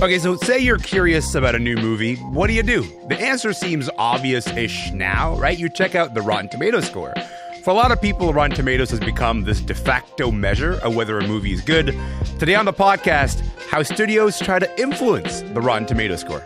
Okay, so say you're curious about a new movie. What do? The answer seems obvious-ish now, right? You check out the Rotten Tomatoes score. For a lot of people, Rotten Tomatoes has become this de facto measure of whether a movie is good. Today on the podcast, how studios try to influence the Rotten Tomatoes score.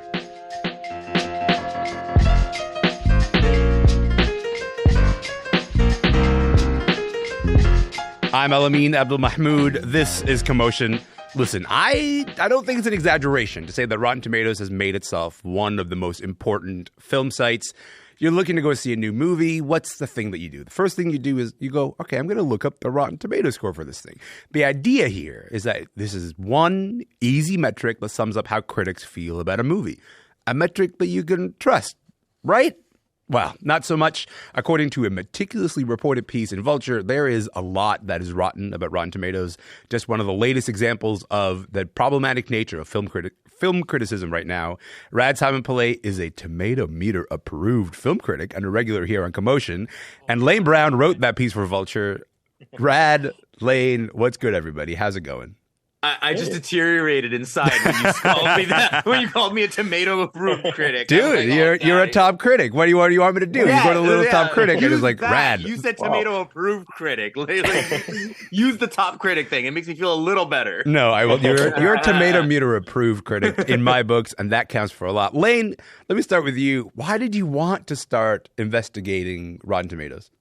I'm Elamin Abdelmahmoud. This is Commotion. Listen, I don't think it's an exaggeration to say that Rotten Tomatoes has made itself one of the most important film sites. You're looking to go see a new movie. What's the thing that you do? The first thing you do is you go, okay, I'm going to look up the Rotten Tomatoes score for this thing. The idea here is that this is one easy metric that sums up how critics feel about a movie. A metric that you can trust, right? Well, not so much. According to a meticulously reported piece in Vulture, there is a lot that is rotten about Rotten Tomatoes. Just one of the latest examples of the problematic nature of film criticism right now. Rad Simonpillai is a Tomato Meter approved film critic and a regular here on Commotion. And Lane Brown wrote that piece for Vulture. Rad, Lane, what's good, everybody? How's it going? I just deteriorated inside when you called me that. When you called me a tomato-approved critic, dude, like, you're a top critic. What do you want me to do? Yeah, you go to Little Top Critic and it's like that. Rad. You said tomato-approved critic. Like, use the top critic thing. It makes me feel a little better. No, I will. You're a Tomato Meter approved critic in my books, and that counts for a lot. Lane, let me start with you. Why did you want to start investigating Rotten Tomatoes?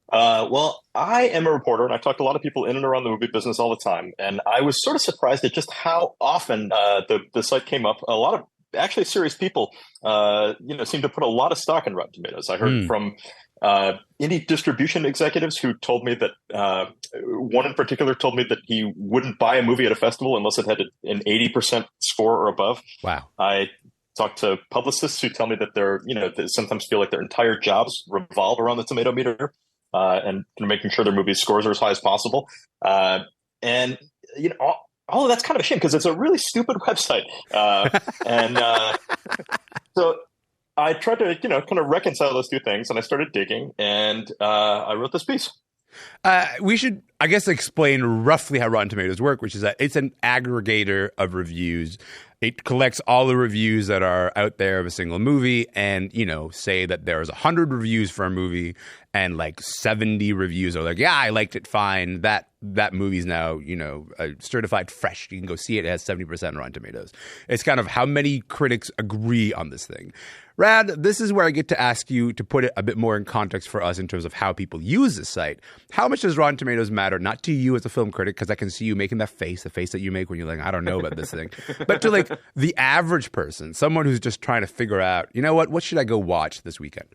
Well, I am a reporter, and I talk to a lot of people in and around the movie business all the time. And I was sort of surprised at just how often the site came up. A lot of actually serious people, seem to put a lot of stock in Rotten Tomatoes. I heard from indie distribution executives who told me that one in particular told me that he wouldn't buy a movie at a festival unless it had an 80% score or above. Wow. I talked to publicists who tell me that they sometimes feel like their entire jobs revolve around the Tomato Meter. And making sure their movie scores are as high as possible. All of that's kind of a shame because it's a really stupid website. So I tried to, kind of reconcile those two things, and I started digging, and I wrote this piece. We should, I guess, explain roughly how Rotten Tomatoes work, which is that it's an aggregator of reviews. It collects all the reviews that are out there of a single movie and, say that there's 100 reviews for a movie and like 70 reviews are like, yeah, I liked it fine. That movie's now, certified fresh. You can go see it. It has 70% Rotten Tomatoes. It's kind of how many critics agree on this thing. Rad, this is where I get to ask you to put it a bit more in context for us in terms of how people use this site. How much does Rotten Tomatoes matter, not to you as a film critic, because I can see you making that face, the face that you make when you're like, I don't know about this thing, but to like the average person, someone who's just trying to figure out, what should I go watch this weekend?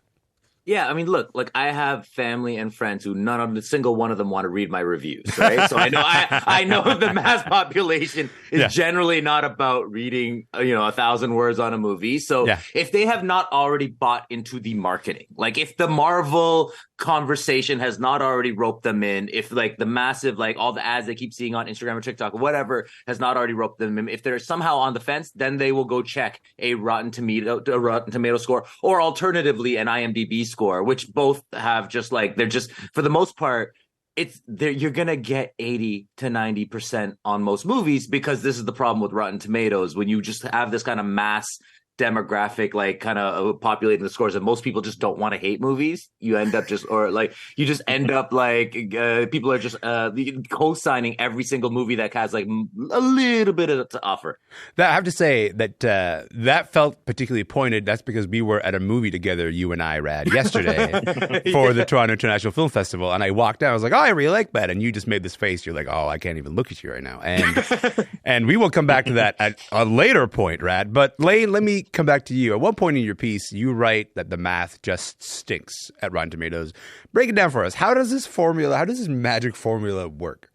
Yeah, I mean, look, like I have family and friends who none of the single one of them want to read my reviews, right? So I know the mass population is generally not about reading, 1,000 words on a movie. So if they have not already bought into the marketing, like if the Marvel conversation has not already roped them in, if like the massive, like all the ads they keep seeing on Instagram or TikTok or whatever has not already roped them in, if they're somehow on the fence, then they will go check a Rotten Tomato score, or alternatively an IMDb score, which both have just like, they're just, for the most part, you're gonna get 80 to 90% on most movies, because this is the problem with Rotten Tomatoes. When you just have this kind of mass demographic, like kind of populating the scores, and most people just don't want to hate movies, you end up just people are just co-signing every single movie that has like a little bit to offer. I have to say that that felt particularly pointed. That's because we were at a movie together, you and I, Rad, yesterday for the Toronto International Film Festival, and I walked out, I was like, oh, I really like that, and you just made this face, you're like, oh, I can't even look at you right now, and we will come back to that at a later point, Rad. But Lane, let me come back to you. At one point in your piece, you write that the math just stinks at Rotten Tomatoes. Break it down for us. How does this magic formula work?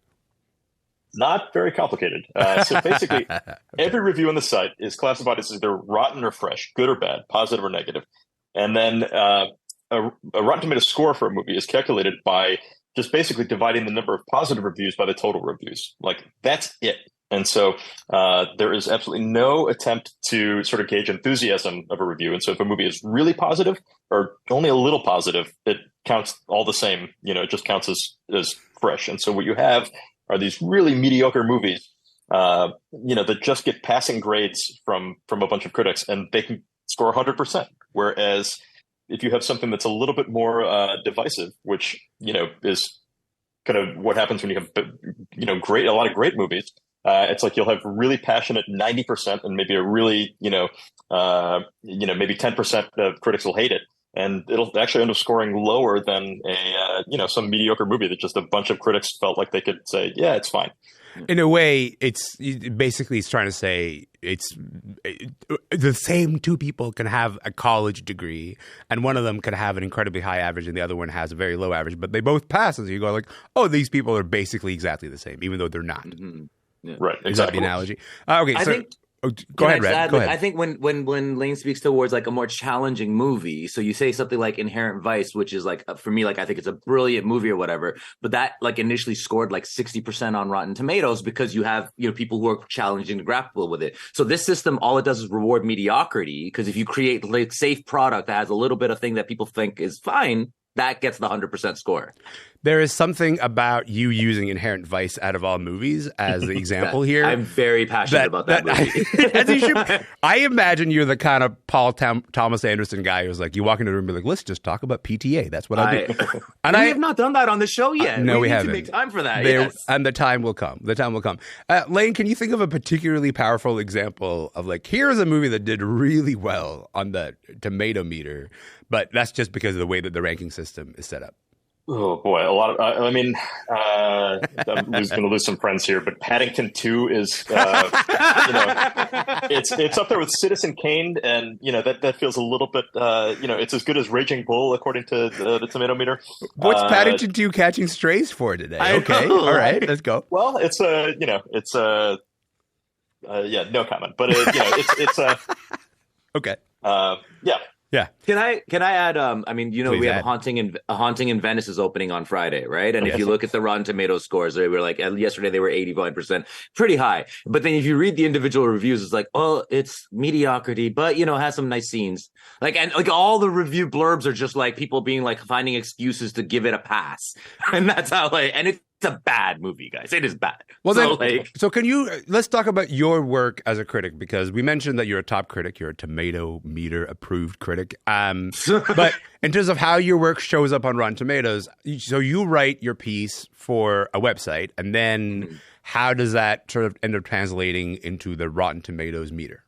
Not very complicated. So basically, every review on the site is classified as either rotten or fresh, good or bad, positive or negative. And then a Rotten Tomatoes score for a movie is calculated by just basically dividing the number of positive reviews by the total reviews. Like, that's it. And so there is absolutely no attempt to sort of gauge enthusiasm of a review. And so if a movie is really positive or only a little positive, it counts all the same. It just counts as fresh. And so what you have are these really mediocre movies that just get passing grades from a bunch of critics, and they can score 100%. Whereas if you have something that's a little bit more divisive, which is kind of what happens when you have a lot of great movies. It's like you'll have really passionate 90% and maybe a really maybe 10% of critics will hate it, and it'll actually end up scoring lower than some mediocre movie that just a bunch of critics felt like they could say, yeah, it's fine. In a way, it's trying to say the same two people can have a college degree, and one of them can have an incredibly high average and the other one has a very low average, but they both pass. And so you go like, oh, these people are basically exactly the same, even though they're not. Mm-hmm. Yeah. Right. Exactly. Is that the analogy? Okay. I think go ahead, Rad. Go ahead. I think when Lane speaks towards like a more challenging movie, so you say something like Inherent Vice, which is like, for me, like I think it's a brilliant movie or whatever, but that like initially scored like 60% on Rotten Tomatoes because you have people who are challenging to grapple with it. So this system, all it does is reward mediocrity, because if you create like safe product that has a little bit of thing that people think is fine, that gets the 100% score. There is something about you using Inherent Vice out of all movies as the example here. I'm very passionate about that movie. As you should. I imagine you're the kind of Paul Thomas Anderson guy who's like, you walk into the room and be like, let's just talk about PTA. That's what I do. And we have not done that on the show yet. No, we need haven't. to make time for that. Yes. And the time will come. Lane, can you think of a particularly powerful example of like, here's a movie that did really well on the tomato meter, but that's just because of the way that the ranking system is set up? Oh boy, a lot of. I'm going to lose some friends here, but Paddington 2 is, it's up there with Citizen Kane, and that feels a little bit, it's as good as Raging Bull according to the Tomato Meter. What's Paddington 2 catching strays for today? Okay, all right, let's go. Well, it's no comment, but it's okay, yeah. Yeah. Can I add? Please we have add. a Haunting in Venice is opening on Friday, right? And if you look at the Rotten Tomatoes scores, they were like yesterday they were 85%, pretty high. But then if you read the individual reviews, it's like, oh, it's mediocrity, but has some nice scenes. And all the review blurbs are just like people being like finding excuses to give it a pass, and that's how and it's a bad movie, guys. It is bad. Well, so can you let's talk about your work as a critic, because we mentioned that you're a top critic, you're a tomato meter approved critic. But in terms of how your work shows up on Rotten Tomatoes, so you write your piece for a website, and then how does that sort of end up translating into the Rotten Tomatoes meter?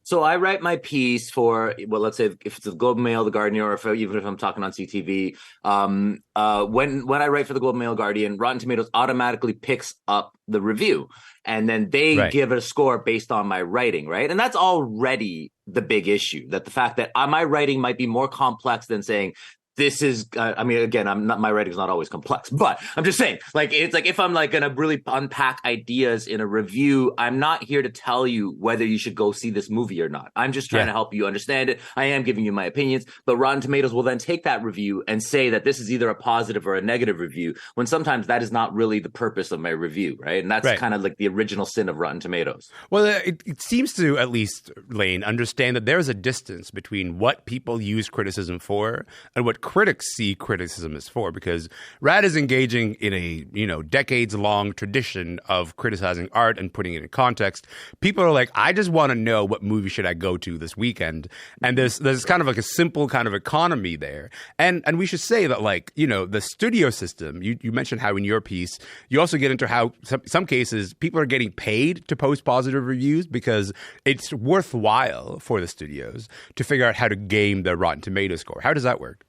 So I write my piece for, let's say if it's the Globe and Mail, the Guardian, or even if I'm talking on CTV, when I write for the Globe and Mail, Guardian, Rotten Tomatoes automatically picks up the review, and then they give it a score based on my writing, right? And that's already the big issue, that the fact that my writing might be more complex than saying, this is, again, my writing's not always complex, but I'm just saying, it's like if I'm going to really unpack ideas in a review, I'm not here to tell you whether you should go see this movie or not. I'm just trying to help you understand it. I am giving you my opinions, but Rotten Tomatoes will then take that review and say that this is either a positive or a negative review, when sometimes that is not really the purpose of my review, right? And that's kind of like the original sin of Rotten Tomatoes. Well, it seems to, at least, Lane, understand that there's a distance between what people use criticism for and what critics see criticism as for, because Rad is engaging in a decades-long tradition of criticizing art and putting it in context. People are like, I just want to know what movie should I go to this weekend, and there's kind of like a simple kind of economy there, and we should say that the studio system. You mentioned how in your piece you also get into how some cases people are getting paid to post positive reviews because it's worthwhile for the studios to figure out how to game the Rotten Tomatoes score. How does that work?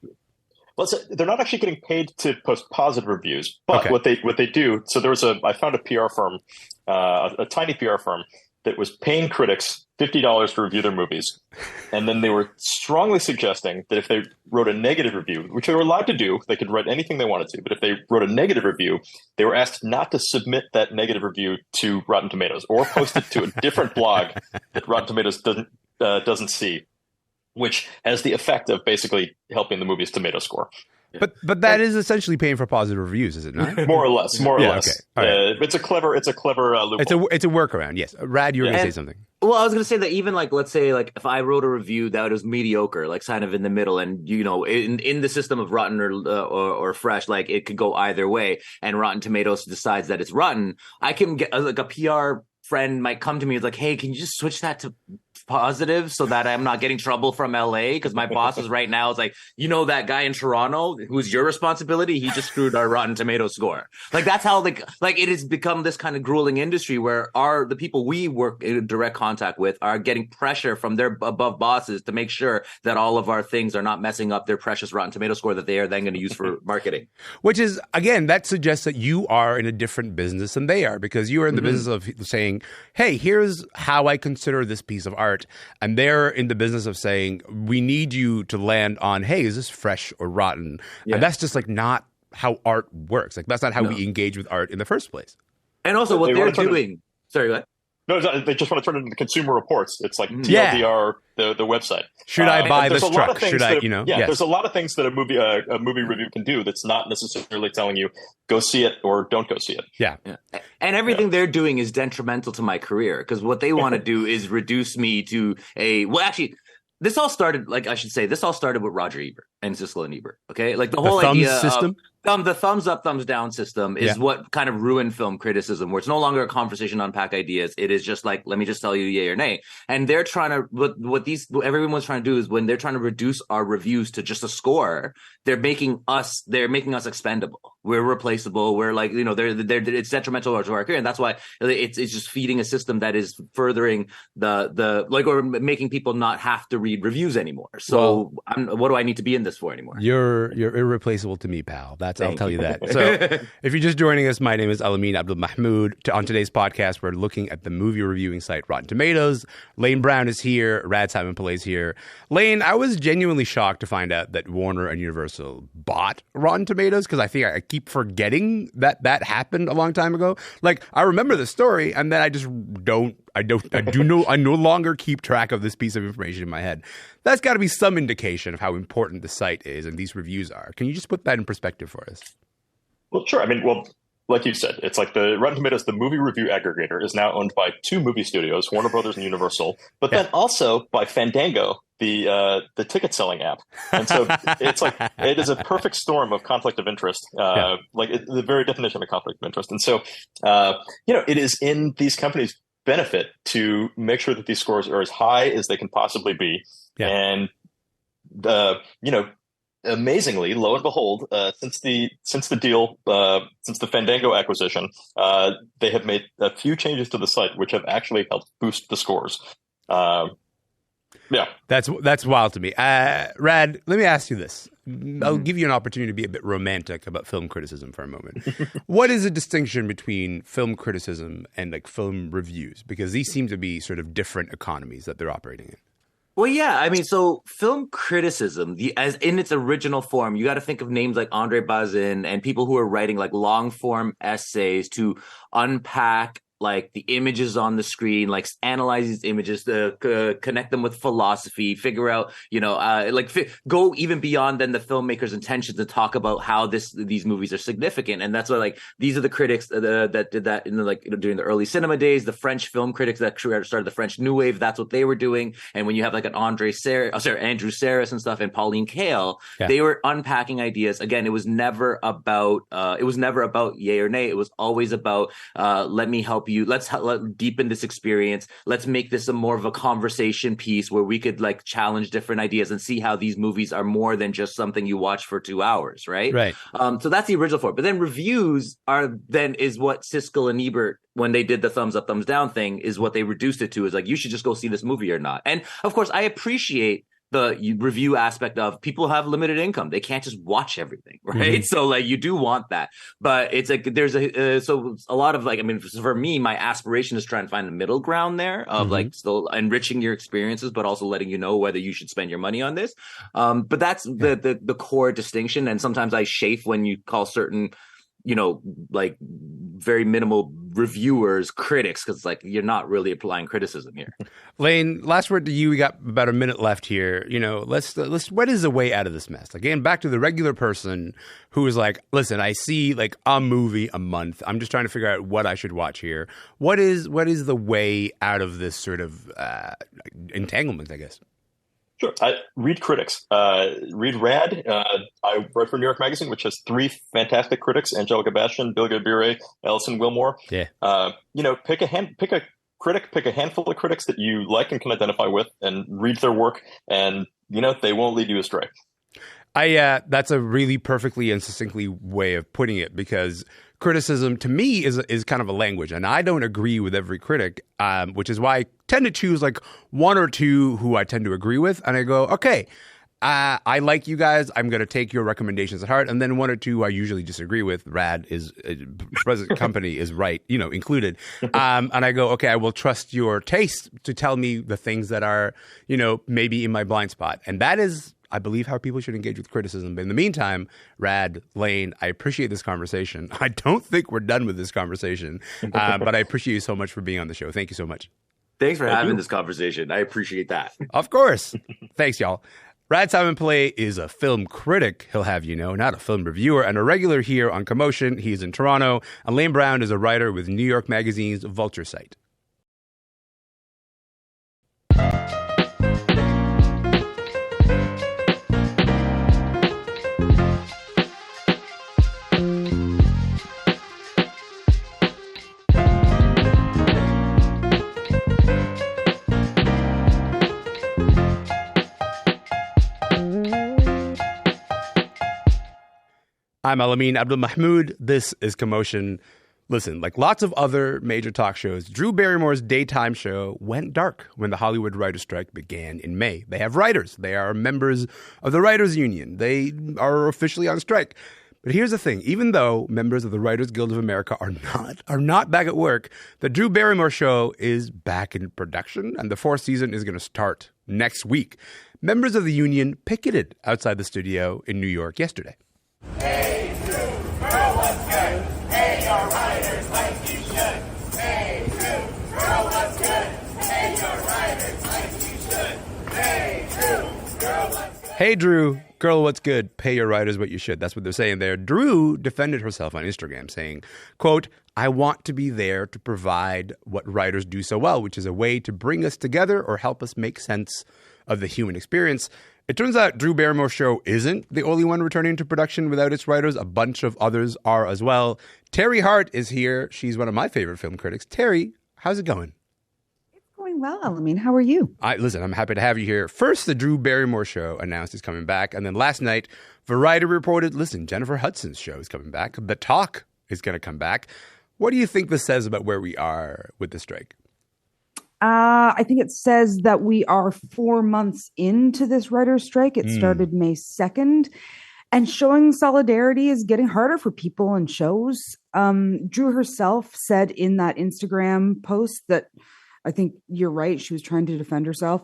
Well, so they're not actually getting paid to post positive reviews, but what they do. So I found a PR firm, a tiny PR firm that was paying critics $50 to review their movies, and then they were strongly suggesting that if they wrote a negative review, which they were allowed to do, they could write anything they wanted to, but if they wrote a negative review, they were asked not to submit that negative review to Rotten Tomatoes or post it to a different blog that Rotten Tomatoes doesn't see, which has the effect of basically helping the movie's tomato score. But that is essentially paying for positive reviews, is it not? More or less. Okay. Right. It's a clever loophole. It's a workaround. Yes, Rad, you were going to say something. Well, I was going to say that even let's say if I wrote a review that was mediocre, kind of in the middle, and in the system of rotten or fresh, it could go either way, and Rotten Tomatoes decides that it's rotten, I can get a PR friend might come to me and like, hey, can you just switch that to positive so that I'm not getting trouble from LA? Because my boss is right now is like, that guy in Toronto who's your responsibility, he just screwed our Rotten Tomatoes score. Like that's how like it has become this kind of grueling industry where the people we work in direct contact with are getting pressure from their above bosses to make sure that all of our things are not messing up their precious Rotten Tomato score that they are then going to use for marketing. Which is, again, that suggests that you are in a different business than they are, because you are in the business of saying, hey, here's how I consider this piece of art. And they're in the business of saying, we need you to land on, hey, is this fresh or rotten? Yeah. And that's just like not how art works. Like that's not how we engage with art in the first place. And also what they're doing. Sorry, go ahead. No, they just want to turn it into Consumer Reports. It's like TLDR, the website. Should I buy this truck? Should I, yes. There's a lot of things that a movie review can do that's not necessarily telling you go see it or don't go see it. Yeah. And everything they're doing is detrimental to my career, because what they want to do is reduce me to this all started with Roger Ebert and Siskel and Ebert. Okay, like the whole idea system. The thumbs up, thumbs down system is what kind of ruined film criticism, where it's no longer a conversation on unpack ideas. It is just like, let me just tell you yay or nay. And they're trying to, what everyone was trying to do is when they're trying to reduce our reviews to just a score, they're making us expendable. We're replaceable. We're like, it's detrimental to our career. And that's why it's just feeding a system that is furthering or making people not have to read reviews anymore. So what do I need to be in this for anymore? You're irreplaceable to me, pal. I'll tell you that. So if you're just joining us, my name is Elamin Abdelmahmoud. On today's podcast, we're looking at the movie reviewing site Rotten Tomatoes. Lane Brown is here. Rad Simonpillai is here. Lane, I was genuinely shocked to find out that Warner and Universal bought Rotten Tomatoes, because I think I keep forgetting that happened a long time ago. Like, I remember the story, and then I just I no longer keep track of this piece of information in my head. That's got to be some indication of how important the site is and these reviews are. Can you just put that in perspective for us? Well, sure. I mean, like you said, it's like the Rotten Tomatoes, the movie review aggregator, is now owned by two movie studios, Warner Brothers and Universal, but then also by Fandango, the ticket selling app. And so it's like, it is a perfect storm of conflict of interest, the very definition of conflict of interest. And so, it is in these companies' benefit to make sure that these scores are as high as they can possibly be. Yeah. And amazingly, lo and behold, since the Fandango acquisition, they have made a few changes to the site which have actually helped boost the scores. That's wild to me. Rad, let me ask you this. I'll give you an opportunity to be a bit romantic about film criticism for a moment. What is the distinction between film criticism and like film reviews? Because these seem to be sort of different economies that they're operating in. Well, yeah, I mean, so film criticism, as in its original form, you got to think of names like Andre Bazin and people who are writing like long form essays to unpack like the images on the screen, like analyze these images, connect them with philosophy, figure out, go even beyond than the filmmaker's intentions to talk about how these movies are significant. And that's why, like, these are the critics that did that in during the early cinema days, the French film critics that started the French New Wave. That's what they were doing. And when you have like an Andrew Sarris and stuff, and Pauline Kael, they were unpacking ideas. Again, it was never about yay or nay. It was always about let me help you. Let's deepen this experience. Let's make this a more of a conversation piece where we could like challenge different ideas and see how these movies are more than just something you watch for 2 hours, right? Right. So that's the original form. But then reviews is what Siskel and Ebert, when they did the thumbs up, thumbs down thing, is what they reduced it to, is like, you should just go see this movie or not. And of course, I appreciate the review aspect of people have limited income. They can't just watch everything, right? Mm-hmm. So like you do want that, but it's like there's a lot of like, I mean, for me, my aspiration is trying to find the middle ground there of like still enriching your experiences, but also letting you know whether you should spend your money on this. But that's the core distinction. And sometimes I chafe when you call certain, like very minimal reviewers critics, because like you're not really applying criticism here. Lane, last word to you. We got about a minute left here. Let's what is the way out of this mess? Again, back to the regular person who is like, listen, I see like a movie a month. I'm just trying to figure out what I should watch here. What is the way out of this sort of entanglement, I guess? Sure. Read critics. Read Rad. I write for New York Magazine, which has 3 fantastic critics: Angelica Bastian, Bilge Ebire, Alison Wilmore. Yeah. Pick a critic, pick a handful of critics that you like and can identify with, and read their work, and they won't lead you astray. That's a really perfectly and succinctly way of putting it, because criticism to me is kind of a language, and I don't agree with every critic, which is why I tend to choose like one or two who I tend to agree with, and I go, okay, I like you guys. I'm going to take your recommendations at heart. And then one or two I usually disagree with. Rad is present company is right, included. And I go, okay, I will trust your taste to tell me the things that are, maybe in my blind spot. And that is, I believe, how people should engage with criticism. But in the meantime, Rad, Lane, I appreciate this conversation. I don't think we're done with this conversation, but I appreciate you so much for being on the show. Thank you so much. Thanks for having this conversation. I appreciate that. Of course. Thanks, y'all. Rad Simonpillai is a film critic, he'll have you know, not a film reviewer, and a regular here on Commotion. He's in Toronto. And Lane Brown is a writer with New York Magazine's Vulture site. I'm Elamin Abdelmahmoud. This is Commotion. Listen, like lots of other major talk shows, Drew Barrymore's daytime show went dark when the Hollywood writers' strike began in May. They have writers. They are members of the Writers' Union. They are officially on strike. But here's the thing. Even though members of the Writers Guild of America are not back at work, the Drew Barrymore show is back in production, and the fourth season is going to start next week. Members of the union picketed outside the studio in New York yesterday. Hey, Drew, girl, what's good? Hey, your writers like you should. Hey, Drew, girl, what's good? Hey, your writers like you should. Hey, Drew, girl, what's good? Hey, Drew, girl, what's good? Pay your writers what you should. That's what they're saying there. Drew defended herself on Instagram saying, quote, I want to be there to provide what writers do so well, which is a way to bring us together or help us make sense of the human experience. It turns out Drew Barrymore's show isn't the only one returning to production without its writers. A bunch of others are as well. Teri Hart is here. She's one of my favorite film critics. Teri, how's it going? It's going well, Elamin. How are you? Listen, I'm happy to have you here. First, the Drew Barrymore show announced it's coming back. And then last night, Variety reported, listen, Jennifer Hudson's show is coming back. The Talk is going to come back. What do you think this says about where we are with the strike? I think it says that we are 4 months into this writer's strike. It started May 2nd. And showing solidarity is getting harder for people and shows. Drew herself said in that Instagram post that I think you're right. She was trying to defend herself,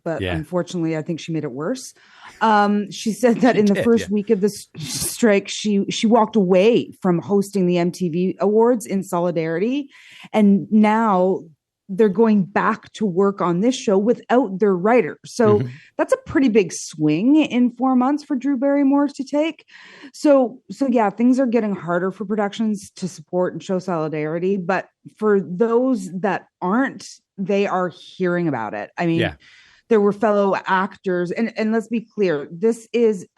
but unfortunately, I think she made it worse. She said that in the first week of the strike, she walked away from hosting the MTV Awards in solidarity. And now they're going back to work on this show without their writer. So that's a pretty big swing in 4 months for Drew Barrymore to take. So yeah, things are getting harder for productions to support and show solidarity. But for those that aren't, they are hearing about it. I mean, there were fellow actors, and let's be clear, this is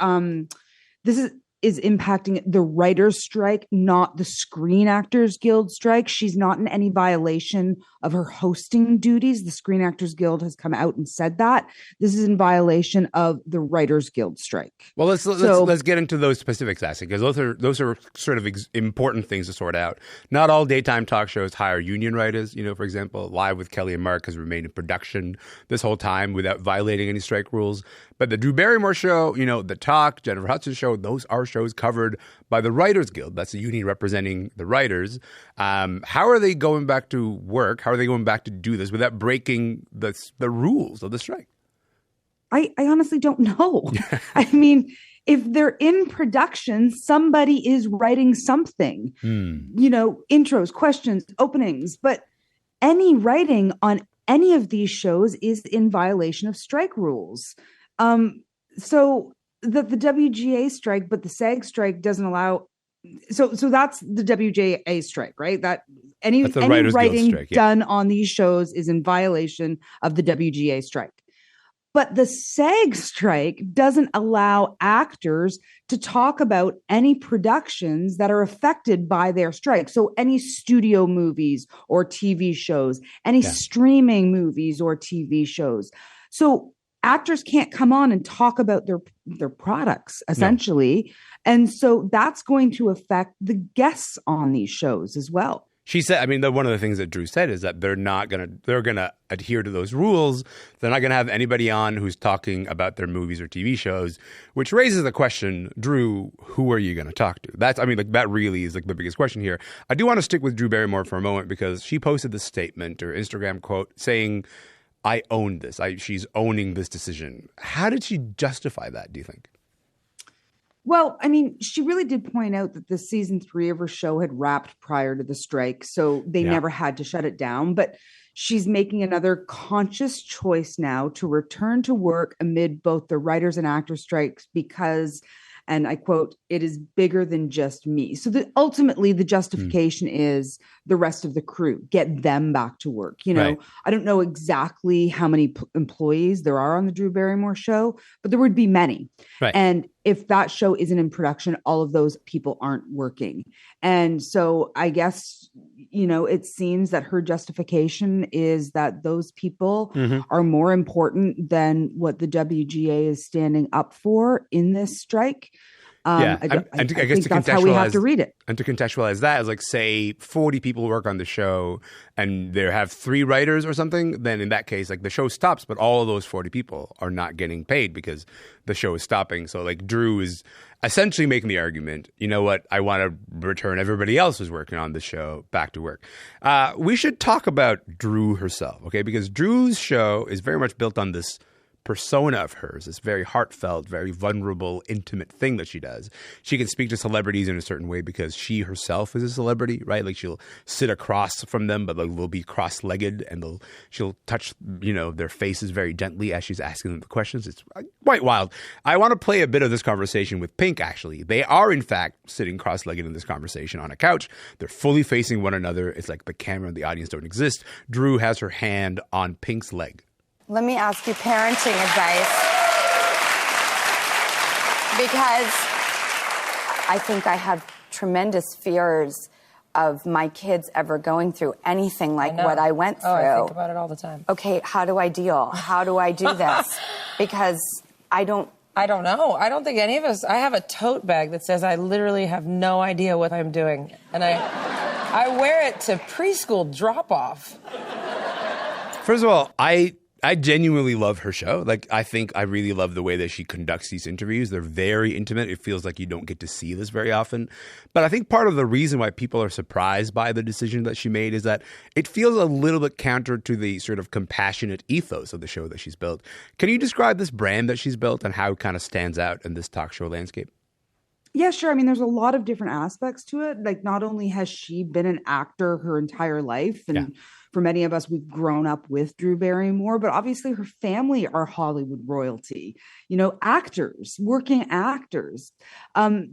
impacting the writers' strike, not the Screen Actors Guild strike. She's not in any violation of her hosting duties. The Screen Actors Guild has come out and said that. This is in violation of the Writers Guild strike. Well, let's get into those specifics, actually, because those are sort of important things to sort out. Not all daytime talk shows hire union writers. For example, Live with Kelly and Mark has remained in production this whole time without violating any strike rules. But the Drew Barrymore show, The Talk, Jennifer Hudson's show, those are shows covered by the Writers Guild. That's the union representing the writers. How are they going back to work? How are they going back to do this without breaking the rules of the strike? I honestly don't know. I mean, if they're in production, somebody is writing something, intros, questions, openings. But any writing on any of these shows is in violation of strike rules. So the WGA strike, but the SAG strike doesn't allow. So that's the WGA strike, right? That any writing strike, done on these shows is in violation of the WGA strike. But the SAG strike doesn't allow actors to talk about any productions that are affected by their strike. So any studio movies or TV shows, any streaming movies or TV shows. So actors can't come on and talk about their products, essentially. No. And so that's going to affect the guests on these shows as well. She said, I mean, one of the things that Drew said is that they're going to adhere to those rules. They're not going to have anybody on who's talking about their movies or TV shows, which raises the question, Drew, who are you going to talk to? That really is like the biggest question here. I do want to stick with Drew Barrymore for a moment because she posted this statement or Instagram quote saying, I own this. She's owning this decision. How did she justify that, do you think? Well, I mean, she really did point out that the season 3 of her show had wrapped prior to the strike, so they never had to shut it down. But she's making another conscious choice now to return to work amid both the writers and actors strikes because, and I quote, it is bigger than just me. So ultimately, the justification is the rest of the crew, get them back to work. You know, right. I don't know exactly how many employees there are on the Drew Barrymore show, but there would be many. Right. And if that show isn't in production, all of those people aren't working. And so I guess, you know, it seems that her justification is that those people are more important than what the WGA is standing up for in this strike. I guess that's how we have to read it. And to contextualize that, is like, say 40 people work on the show and they have 3 writers or something, then in that case, like the show stops, but all of those 40 people are not getting paid because the show is stopping. So like Drew is essentially making the argument, you know what, I want to return everybody else who's working on the show back to work. We should talk about Drew herself, okay? Because Drew's show is very much built on this persona of hers, this very heartfelt, very vulnerable, intimate thing that she does. She can speak to celebrities in a certain way because she herself is a celebrity, right? Like she'll sit across from them, but like they'll be cross-legged and she'll touch, you know, their faces very gently as she's asking them the questions. It's quite wild. I want to play a bit of this conversation with Pink, actually. They are, in fact, sitting cross-legged in this conversation on a couch. They're fully facing one another. It's like the camera and the audience don't exist. Drew has her hand on Pink's leg. Let me ask you parenting advice, because I think I have tremendous fears of my kids ever going through anything like what I went through. I think about it all the time. Okay, how do I deal? How do I do this? Because I don't know. I don't think any of us. I have a tote bag that says I literally have no idea what I'm doing, and I wear it to preschool drop-off. First of all, I genuinely love her show. Like, I think I really love the way that she conducts these interviews. They're very intimate. It feels like you don't get to see this very often. But I think part of the reason why people are surprised by the decision that she made is that it feels a little bit counter to the sort of compassionate ethos of the show that she's built. Can you describe this brand that she's built and how it kind of stands out in this talk show landscape? Yeah, sure. I mean, there's a lot of different aspects to it. Like, not only has she been an actor her entire life, and for many of us, we've grown up with Drew Barrymore, but obviously her family are Hollywood royalty, you know, actors, working actors.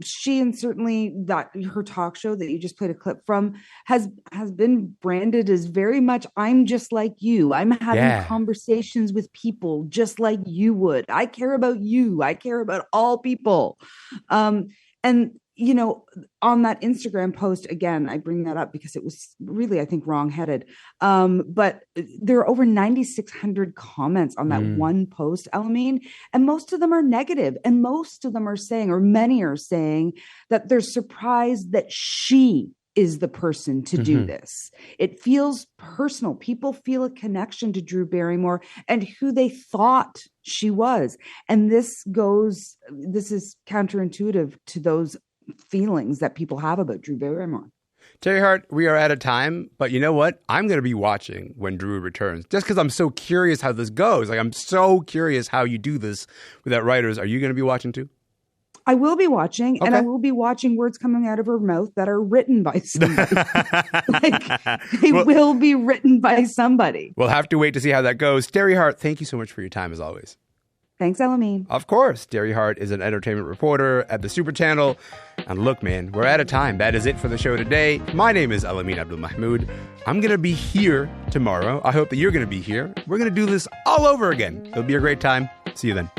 She, and certainly that her talk show that you just played a clip from, has been branded as very much, I'm just like you. I'm having conversations with people just like you would. I care about you. I care about all people. And, you know, on that Instagram post, again, I bring that up because it was really, I think, wrong-headed. But there are over 9,600 comments on that one post, Elamin, and most of them are negative. And most of them are saying, or many are saying, that they're surprised that she is the person to do this. It feels personal. People feel a connection to Drew Barrymore and who they thought she was. And this is counterintuitive to those feelings that people have about Drew Barrymore. Teri Hart, we are out of time, but you know what? I'm going to be watching when Drew returns, just because I'm so curious how this goes. Like, I'm so curious how you do this without writers. Are you going to be watching too? I will be watching, and I will be watching words coming out of her mouth that are written by somebody. They will be written by somebody. We'll have to wait to see how that goes. Teri Hart, thank you so much for your time, as always. Thanks, Elamin. Of course, Teri Hart is an entertainment reporter at the Super Channel. And look, man, we're out of time. That is it for the show today. My name is Elamin Abdelmahmoud. I'm going to be here tomorrow. I hope that you're going to be here. We're going to do this all over again. It'll be a great time. See you then.